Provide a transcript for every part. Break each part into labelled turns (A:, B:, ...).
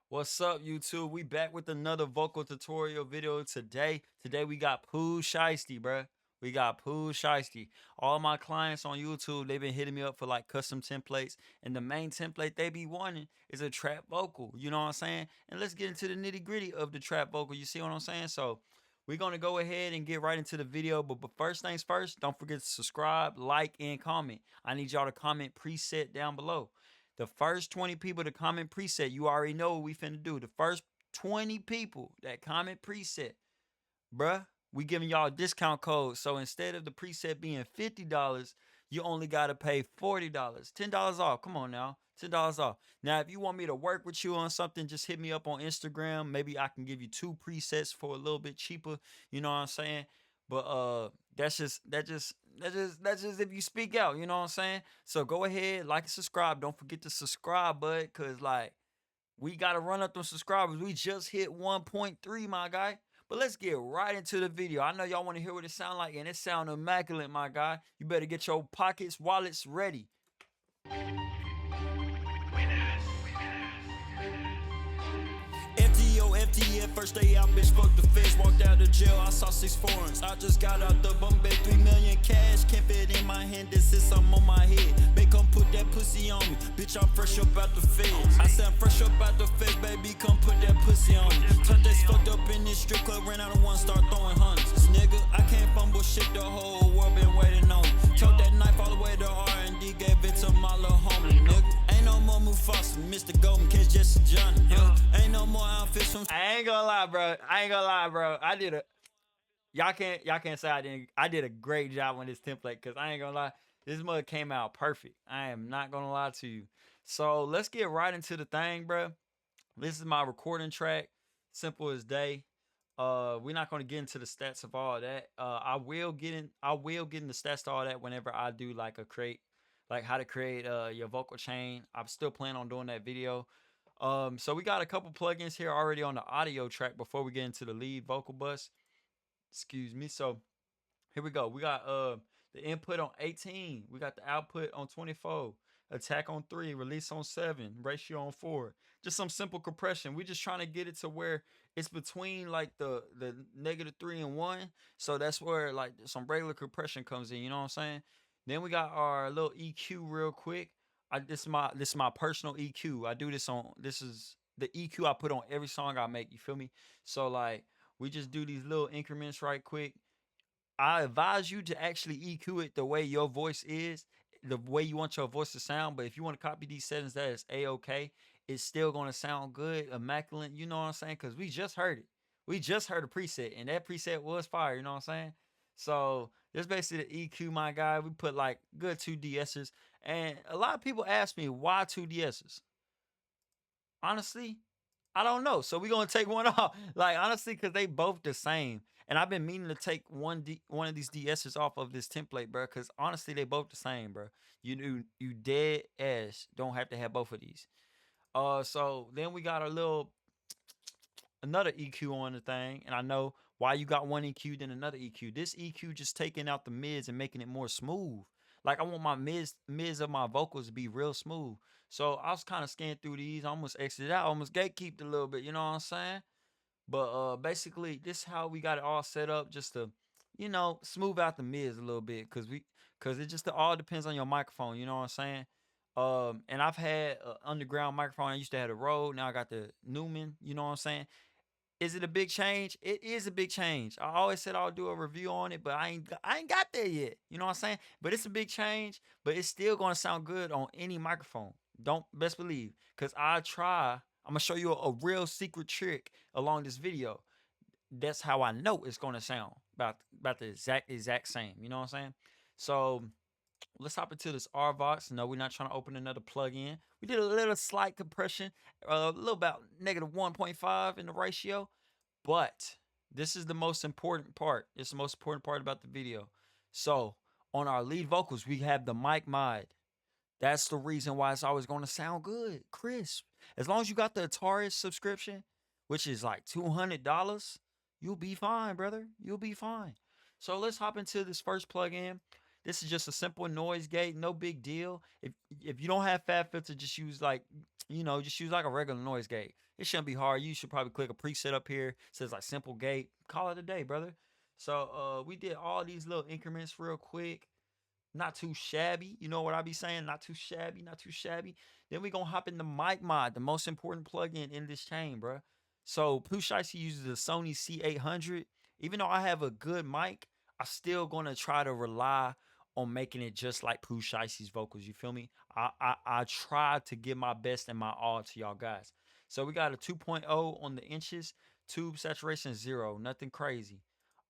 A: What's up, YouTube? We back with another vocal tutorial video today. Today we got Pooh Shiesty, bruh. We got Pooh Shiesty. All my clients on YouTube, they've been hitting me up for like custom templates. And the main template they be wanting is a trap vocal. You know what I'm saying? And let's get into the nitty-gritty of the trap vocal. You see what I'm saying? So we're gonna go ahead and get right into the video. But first things first, don't forget to subscribe, like, and comment. I need y'all to comment preset down below. The first 20 people to comment preset, you already know what we finna do. The first 20 people that comment preset, bruh, we giving y'all a discount code. So instead of the preset being $50, you only gotta pay $40. $10 off. Come on now. $10 off. Now, if you want me to work with you on something, just hit me up on Instagram. Maybe I can give you 2 presets for a little bit cheaper. You know what I'm saying? But that's just if you speak out, you know what I'm saying? So go ahead, like and subscribe. Don't forget to subscribe, bud, cause like we gotta run up them subscribers. We just hit 1.3, my guy. But let's get right into the video. I know y'all want to hear what it sound like, and it sound immaculate, my guy. You better get your pockets, wallets ready. FTO, FTF, first day out, bitch, fuck the feds. Walked out of jail, I saw 6 foreigns. I just got out the Bombay, 3 million cash. Can't fit in my hand, this is something on my head. Make come put that pussy on me. Bitch, I'm fresh up out the feds. I said I'm fresh up out the feds, baby, come put that pussy on me. Turned this fucked up in this strip club, ran out of one, start throwing hundreds. Nigga, I can't fumble shit, the whole world been waiting on me. Took that knife all the way to R&D, gave it to my little homie, nigga. Ain't no more Mufasa, Mr. Golden Case, Jesse Johnny. Ain't no more outfits from. I ain't gonna lie, bro. I did a. Y'all can't say I did a great job on this template, because I ain't gonna lie. This mug came out perfect. I am not gonna lie to you. So let's get right into the thing, bro. This is my recording track. Simple as day. We're not gonna get into the stats of all that. I will get in the stats to all that whenever I do like a create, like how to create your vocal chain. I'm still planning on doing that video. So we got a couple plugins here already on the audio track before we get into the lead vocal bus. Excuse me. So here we go. We got the input on 18. We got the output on 24. Attack on 3, release on 7, ratio on 4. Just some simple compression. We just trying to get it to where it's between like the -3 and 1. So that's where like some regular compression comes in. You know what I'm saying? Then we got our little EQ real quick. This is my personal EQ. I do this on this is the EQ I put on every song I make. You feel me? So like we just do these little increments right quick. I advise you to actually EQ it the way your voice is, the way you want your voice to sound. But if you want to copy these settings, that is a-okay. It's still gonna sound good, immaculate. You know what I'm saying? Because we just heard it. We just heard a preset, and that preset was fire. You know what I'm saying? So this basically the EQ, my guy. We put like good 2 de-essers, and a lot of people ask me why 2 de-essers. Honestly, I don't know. So we're gonna take one off. Like honestly, because they both the same. And I've been meaning to take one of these de-essers off of this template, bro. Because honestly, they both the same, bro. You dead ass don't have to have both of these. So then we got a little another EQ on the thing, and I know why you got one EQ than another EQ. This EQ just taking out the mids and making it more smooth. Like I want my mids of my vocals to be real smooth. So I was kind of scanning through these. I almost exited out, almost gatekeeped a little bit. You know what I'm saying? But basically, this is how we got it all set up, just to, smooth out the mids a little bit, cause it just all depends on your microphone. You know what I'm saying? And I've had an underground microphone. I used to have the Rode. Now I got the Newman. You know what I'm saying? Is it a big change? It is a big change. I always said I'll do a review on it, but I ain't got there yet. You know what I'm saying? But it's a big change, but it's still gonna sound good on any microphone. Don't best believe. Cause I try. I'm gonna show you a real secret trick along this video. That's how I know it's gonna sound about the exact same. You know what I'm saying? So let's hop into this RVox. No, we're not trying to open another plugin. We did a little slight compression, a little about -1.5 in the ratio, but this is the most important part. It's the most important part about the video. So on our lead vocals, we have the mic mod. That's the reason why it's always going to sound good, crisp. As long as you got the Atari subscription, which is like $200, you'll be fine, brother. You'll be fine. So let's hop into this first plugin.
B: This is just a simple noise gate, no big deal. If you don't have fab filter, just use like just use like a regular noise gate. It shouldn't be hard. You should probably click a preset up here. It says like simple gate. Call it a day, brother. So we did all these little increments real quick. Not too shabby. You know what I be saying? Not too shabby, not too shabby. Then we gonna hop into mic mod, the most important plugin in this chain, bro. So Pooh Shiesty uses the Sony C800. Even though I have a good mic, I still gonna try to rely on making it just like Pooh Shiesty's vocals. You feel me? I try to give my best and my all to y'all guys. So we got a 2.0 on the inches, tube saturation 0, nothing crazy.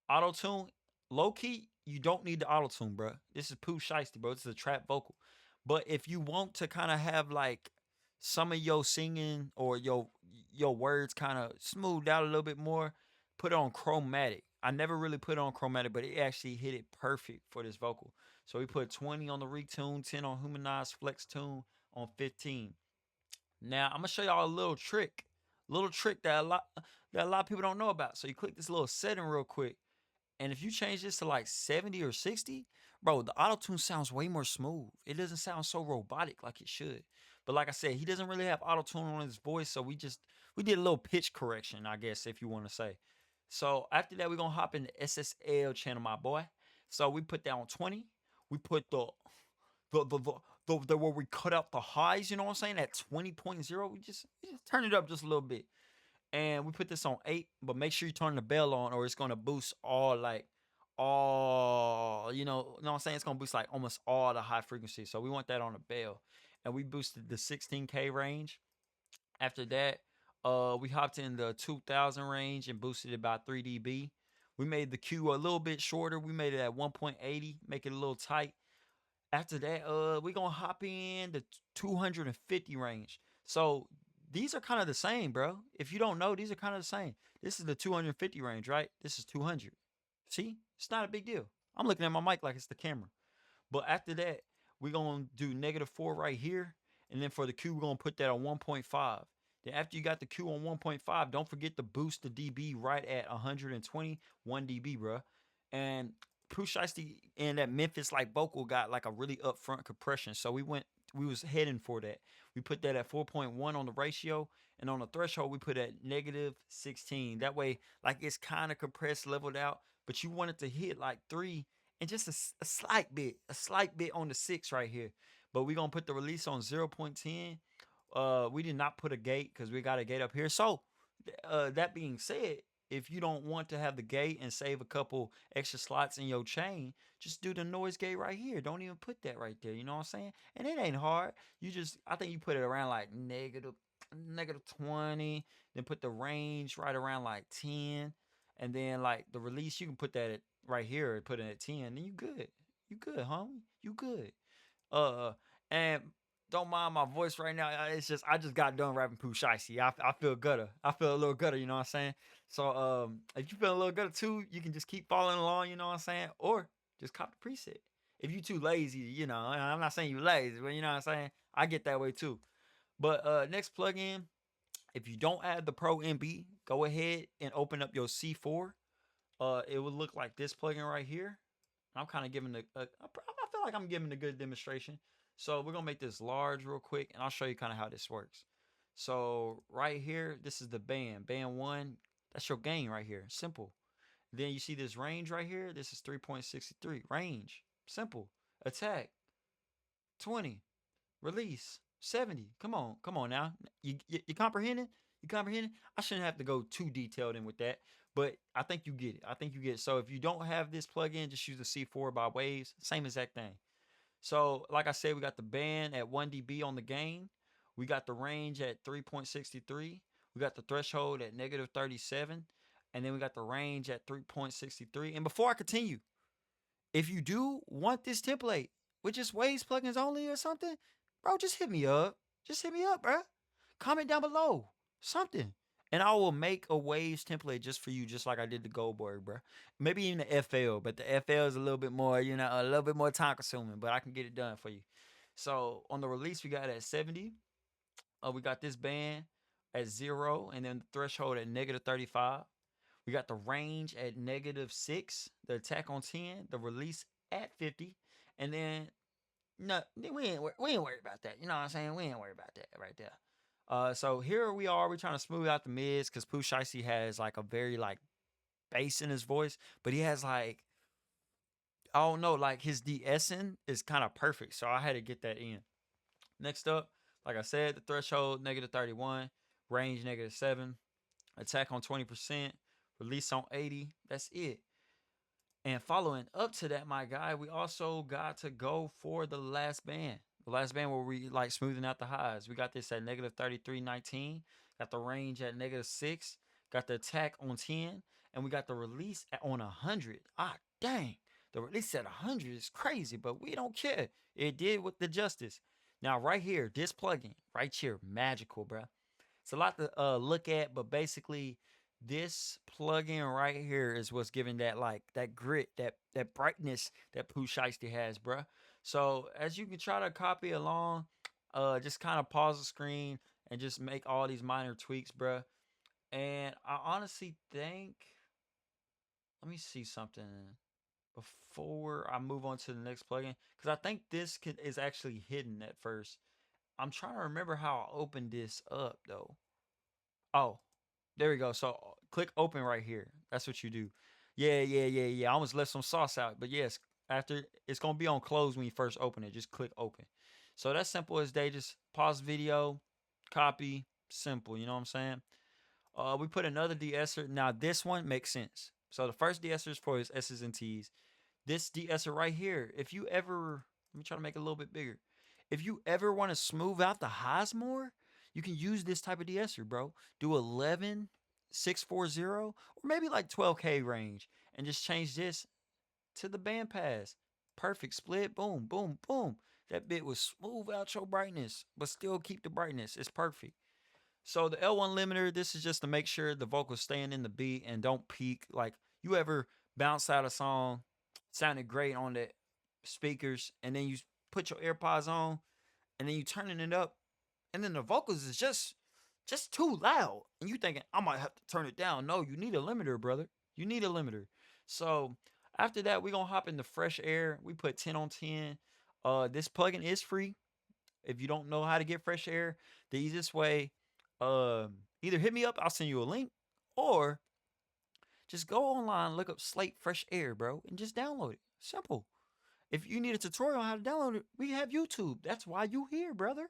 B: Auto tune, low key, you don't need the auto tune, bro. This is Pooh Shiesty, bro. This is a trap vocal. But if you want to kind of have like some of your singing or your words kind of smoothed out a little bit more, put it on chromatic. I never really put it on chromatic, but it actually hit it perfect for this vocal. So we put 20 on the retune, 10 on humanized flex tune on 15. Now I'm gonna show y'all a little trick that a lot of people don't know about. So you click this little setting real quick. And if you change this to like 70 or 60, bro, the auto tune sounds way more smooth. It doesn't sound so robotic like it should. But like I said, he doesn't really have auto tune on his voice, so we did a little pitch correction, I guess, if you want to say. So after that, we're gonna hop in the SSL channel, my boy. So we put that on 20. We put the where we cut out the highs, you know what I'm saying? At 20.0, we just turn it up just a little bit, and we put this on 8, but make sure you turn the bell on or it's gonna boost all what I'm saying? It's gonna boost like almost all the high frequencies. So we want that on the bell. And we boosted the 16K range. After that, we hopped in the 2000 range and boosted it by 3 dB. We made the Q a little bit shorter. We made it at 1.80, make it a little tight. After that, we gonna hop in the 250 range. So these are kind of the same, bro. If you don't know, these are kind of the same. This is the 250 range, right? This is 200. See, it's not a big deal. I'm looking at my mic like it's the camera. But after that, we're gonna do -4 right here, and then for the Q, we're gonna put that on 1.5. Then after you got the Q on 1.5, don't forget to boost the dB right at 120, 1 dB, bro. And Pooh Shiesty and that Memphis like vocal got like a really upfront compression, so we was heading for that. We put that at 4.1 on the ratio, and on the threshold we put at -16. That way, like it's kind of compressed, leveled out, but you want it to hit like 3 and just a slight bit on the 6 right here. But we're gonna put the release on 0.10. We did not put a gate because we got a gate up here. So that being said, if you don't want to have the gate and save a couple extra slots in your chain, just do the noise gate right here. Don't even put that right there. You know what I'm saying? And it ain't hard. I think you put it around like -20, then put the range right around like 10, and then like the release, you can put that at right here and put it at 10. Then you good. You good, homie. You good. Uh, and don't mind my voice right now. It's just I just got done rapping Pooh Shiesty. I feel gutter. I feel a little gutter. You know what I'm saying? So if you feel a little gutter too, you can just keep following along. You know what I'm saying? Or just cop the preset. If you too lazy, I'm not saying you lazy, but you know what I'm saying. I get that way too. But next plugin, if you don't add the Pro MB, go ahead and open up your C4. It would look like this plugin right here. I'm kind of giving I feel like I'm giving a good demonstration. So we're gonna make this large real quick, and I'll show you kind of how this works. So right here, this is the band 1. That's your gain right here. Simple. Then you see this range right here. This is 3.63 range. Simple. Attack 20. Release 70. Come on now. You comprehending? You comprehending? I shouldn't have to go too detailed in with that, but I think you get it. I think you get it. So if you don't have this plugin, just use the C4 by Waves. Same exact thing. So like I said, we got the band at 1 dB on the gain. We got the range at 3.63. We got the threshold at -37. And then we got the range at 3.63. And before I continue, if you do want this template with just Waves plugins only or something, bro, just hit me up. Just hit me up, bro. Comment down below. Something. And I will make a Waves template just for you, just like I did the Goldberg, bro. Maybe even the FL, but the FL is a little bit more, a little bit more time consuming, but I can get it done for you. So on the release, we got it at 70. We got this band at 0, and then the threshold at -35. We got the range at -6, the attack on 10, the release at 50, And then no, we ain't worried about that. You know what I'm saying? We ain't worried about that right there. So here we are. We're trying to smooth out the mids because Pooh Shiesty has like a very like bass in his voice, but he has like I don't know, like his de-essing is kind of perfect. So I had to get that in. Next up, like I said, the threshold -31, range -7, attack on 20%, release on 80. That's it. And following up to that, my guy, we also got to go for the last band. The last band where we like smoothing out the highs. We got this at -33.19. Got the range at -6. Got the attack on 10. And we got the release on 100. Ah, dang. The release at 100 is crazy, but we don't care. It did with the justice. Now, right here, this plugin, right here, magical, bruh. It's a lot to look at, but basically, this plugin right here is what's giving that like that grit, that brightness that Pooh Shiesty has, bruh. So as you can try to copy along, just kind of pause the screen and just make all these minor tweaks, bruh. And I honestly think, let me see something before I move on to the next plugin, because I think this is actually hidden at first. I'm trying to remember how I opened this up though. Oh, there we go. So click open right here. That's what you do. Yeah. I almost left some sauce out, but yes, after it's gonna be on close when you first open it. Just click open. So that's simple as day. Just pause video, copy, simple. You know what I'm saying? We put another de-esser. Now this one makes sense. So the first de-esser is for his S's and T's. This de-esser right here, if you ever, let me try to make it a little bit bigger. If you ever want to smooth out the highs more, you can use this type of de-esser, bro. Do 11,640 or maybe like 12K range and just change this to the bandpass. Perfect split. Boom, boom, boom. That bit will smooth out your brightness, but still keep the brightness. It's perfect. So the L1 limiter, this is just to make sure the vocals staying in the beat and don't peak. Like you ever bounce out a song, sounded great on the speakers, and then you put your AirPods on, and then you turning it up, and then the vocals is just too loud, and you thinking I might have to turn it down. No, you need a limiter, brother. You need a limiter. So after that, we gonna hop into fresh air. We put 10 on 10. This plugin is free. If you don't know how to get fresh air, the easiest way, either hit me up, I'll send you a link, or just go online, look up Slate Fresh Air, bro, and just download it. Simple. If you need a tutorial on how to download it, we have YouTube. That's why you here, brother.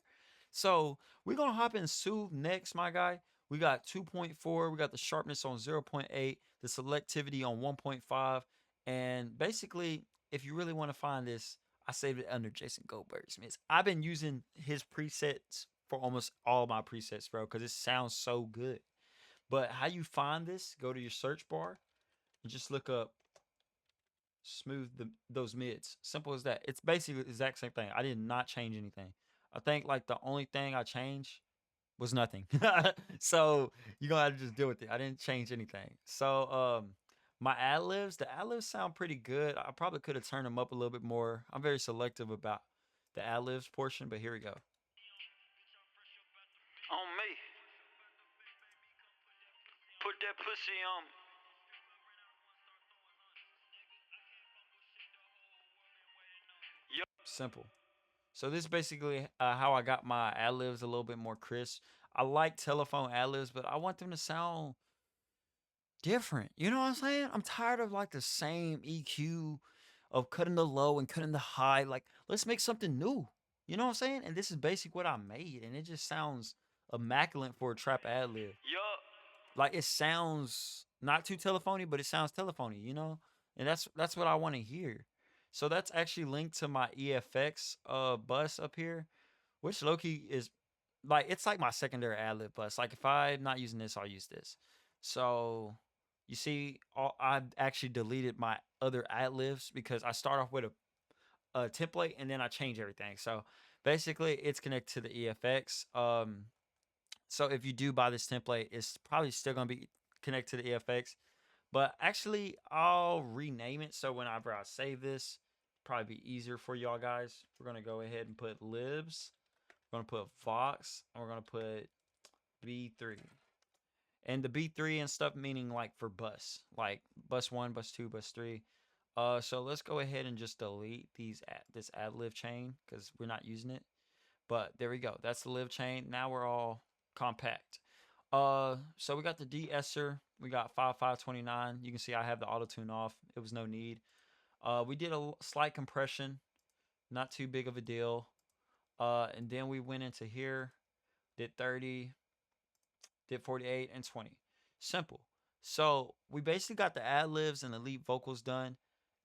B: So we're gonna hop in Soothe next, my guy. We got 2.4, we got the sharpness on 0.8, the selectivity on 1.5, and basically, if you really want to find this, I saved it under Jason Goldberg's mix. I've been using his presets for almost all my presets, bro, because it sounds so good. But how you find this, go to your search bar and just look up smooth those mids. Simple as that. It's basically the exact same thing. I did not change anything. I think like the only thing I changed was nothing. So you're gonna have to just deal with it. I didn't change anything. So my ad-libs, the ad-libs sound pretty good. I probably could have turned them up a little bit more. I'm very selective about the ad-libs portion, but here we go. On me. Put that pussy on me. Simple. So this is basically how I got my ad-libs a little bit more crisp. I like telephone ad-libs, but I want them to sound different. You know what I'm saying? I'm tired of like the same EQ of cutting the low and cutting the high. Like, let's make something new. You know what I'm saying? And this is basically what I made, and it just sounds immaculate for a trap ad-lib. Yup. Like it sounds not too telephony, but it sounds telephony, you know? And that's what I want to hear. So that's actually linked to my EFX bus up here, which Loki is like it's like my secondary ad-lib bus. Like if I'm not using this, I'll use this. So you see, I actually deleted my other ad-libs because I start off with a template and then I change everything. So basically, it's connected to the EFX. So if you do buy this template, it's probably still gonna be connected to the EFX. But actually, I'll rename it so whenever I save this, probably be easier for y'all guys. We're gonna go ahead and put libs. We're gonna put Vox, and we're gonna put B3. And the B3 and stuff meaning like for bus, like bus 1, bus 2, bus 3. So let's go ahead and just delete this ad-lib chain because we're not using it. But there we go. That's the live chain. Now we're all compact. So we got the de-esser. We got 5529. You can see I have the auto tune off. It was no need. We did a slight compression, not too big of a deal. And then we went into here, did 30, did 48 and 20. Simple. So we basically got the ad libs and elite vocals done.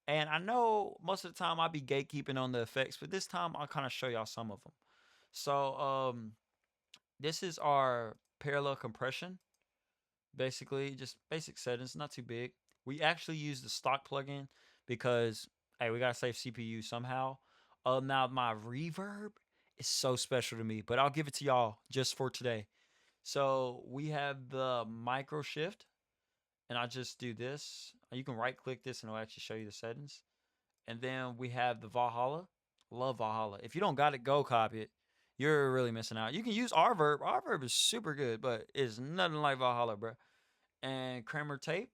B: And I know most of the time I'll be gatekeeping on the effects, but this time I'll kind of show y'all some of them. So this is our parallel compression. Basically, just basic settings, not too big. We actually use the stock plugin because hey, we gotta save CPU somehow. Now my reverb is so special to me, but I'll give it to y'all just for today. So we have the micro shift, and I just do this. You can right click this and it'll actually show you the settings. And then we have the Valhalla. Love Valhalla. If you don't got it, go copy it. You're really missing out. You can use Rverb. Rverb is super good, but it's nothing like Valhalla, bro. And Kramer tape.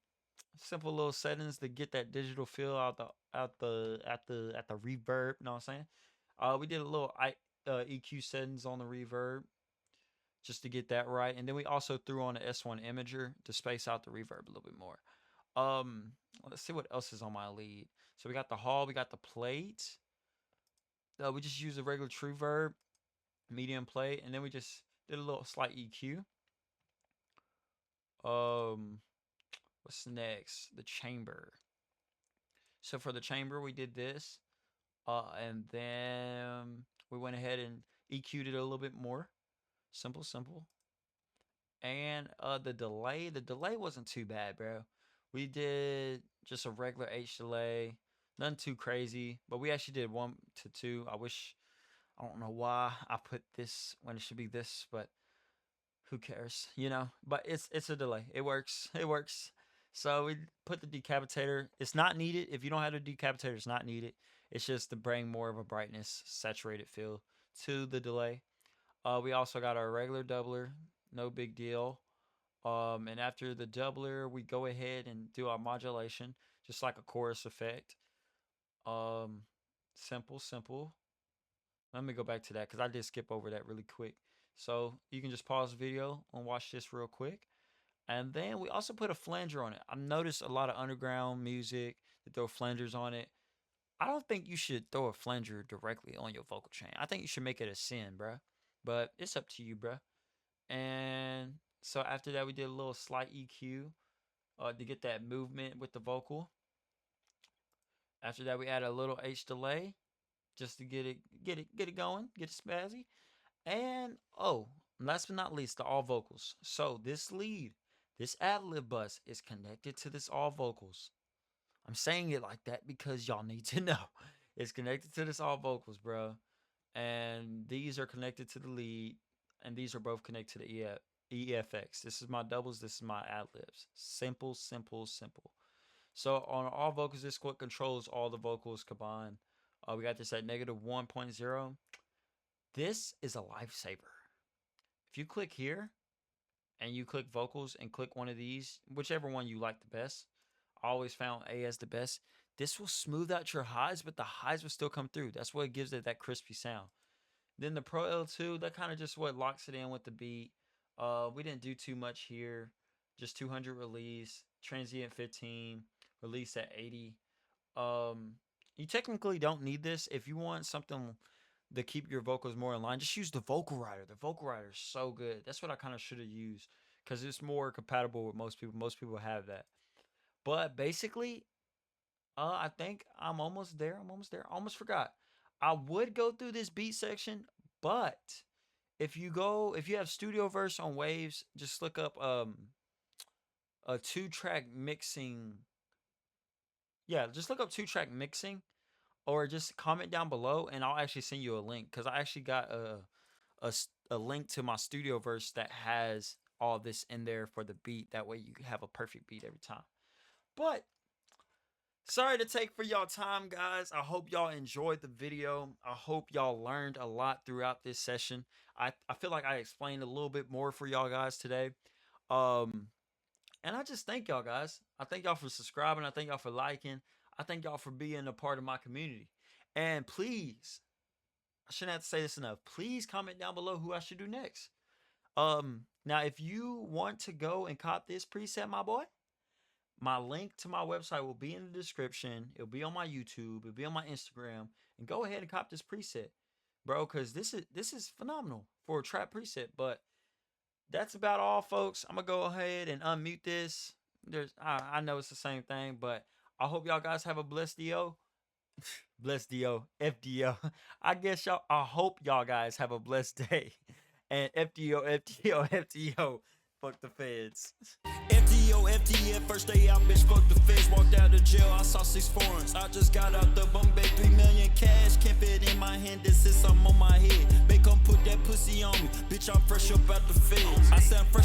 B: Simple little settings to get that digital feel at the reverb. You know what I'm saying? We did a little EQ settings on the reverb just to get that right, and then we also threw on the S1 imager to space out the reverb a little bit more. Um, let's see what else is on my lead. So we got the hall, we got the plate. We just used a regular true verb, medium plate, and then we just did a little slight EQ. Um, what's next? The chamber. So for the chamber, we did this, and then we went ahead and EQ'd it a little bit more. Simple, simple. And the delay wasn't too bad, bro. We did just a regular H delay, nothing too crazy, but we actually did 1 to 2. I don't know why I put this when it should be this, but who cares, you know? But it's a delay. It works. It works. So we put the decapitator. It's not needed. If you don't have a decapitator, it's not needed. It's just to bring more of a brightness, saturated feel to the delay. We also got our regular doubler, no big deal. And after the doubler, we go ahead and do our modulation, just like a chorus effect. Um, simple, simple. Let me go back to that because I did skip over that really quick. So you can just pause the video and watch this real quick. And then we also put a flanger on it. I've noticed a lot of underground music that throw flangers on it. I don't think you should throw a flanger directly on your vocal chain. I think you should make it a sin, bruh. But it's up to you, bruh. And so after that, we did a little slight EQ to get that movement with the vocal. After that, we added a little H delay just to get it going, get it spazzy. And oh, last but not least, the all vocals. So this lead, this ad-lib bus is connected to this all vocals. I'm saying it like that because y'all need to know. It's connected to this all vocals, bro. And these are connected to the lead, and these are both connected to the EFX. This is my doubles, this is my ad-libs. Simple, simple, simple. So on all vocals, this what controls all the vocals combined. We got this at negative 1.0. This is a lifesaver. If you click here and you click vocals and click one of these, whichever one you like the best, I always found A as the best. This will smooth out your highs, but the highs will still come through. That's what gives it that crispy sound. Then the Pro L2, that kind of just what locks it in with the beat. We didn't do too much here. Just 200 release, transient 15, release at 80. You technically don't need this. If you want something to keep your vocals more in line, just use the vocal rider. The vocal rider is so good. That's what I kind of should have used because it's more compatible with most people. Most people have that. But basically, I think I'm almost there. I'm almost there. I almost forgot. I would go through this beat section, but if you have Studio Verse on Waves, just look up a 2-track mixing. Yeah, just look up 2-track mixing or just comment down below and I'll actually send you a link cuz I actually got a link to my Studio Verse that has all this in there for the beat. That way you have a perfect beat every time. But sorry to take for y'all time, guys. I hope y'all enjoyed the video. I hope y'all learned a lot throughout this session. I feel like I explained a little bit more for y'all guys today. And I just thank y'all guys. I thank y'all for subscribing. I thank y'all for liking. I thank y'all for being a part of my community. And please, I shouldn't have to say this enough. Please comment down below who I should do next. Now if you want to go and cop this preset, my boy, my link to my website will be in the description. It'll be on my YouTube. It'll be on my Instagram. And go ahead and cop this preset, bro, because this is phenomenal for a trap preset. But that's about all, folks. I'm gonna go ahead and unmute this. I know it's the same thing, but I hope y'all guys have a blessed DO. Blessed DO, FDO. I hope y'all guys have a blessed day. And FDO, FDO, FDO. Fuck the feds.
A: FTO, FTF, first day out, bitch, fuck the feds. Walked out of jail, I saw 6 foreigns. I just got out the Bombay, 3 million cash. Can't fit in my hand, this is something on my head. Make come put that pussy on me, bitch, I'm fresh up out the feds. I sound fresh.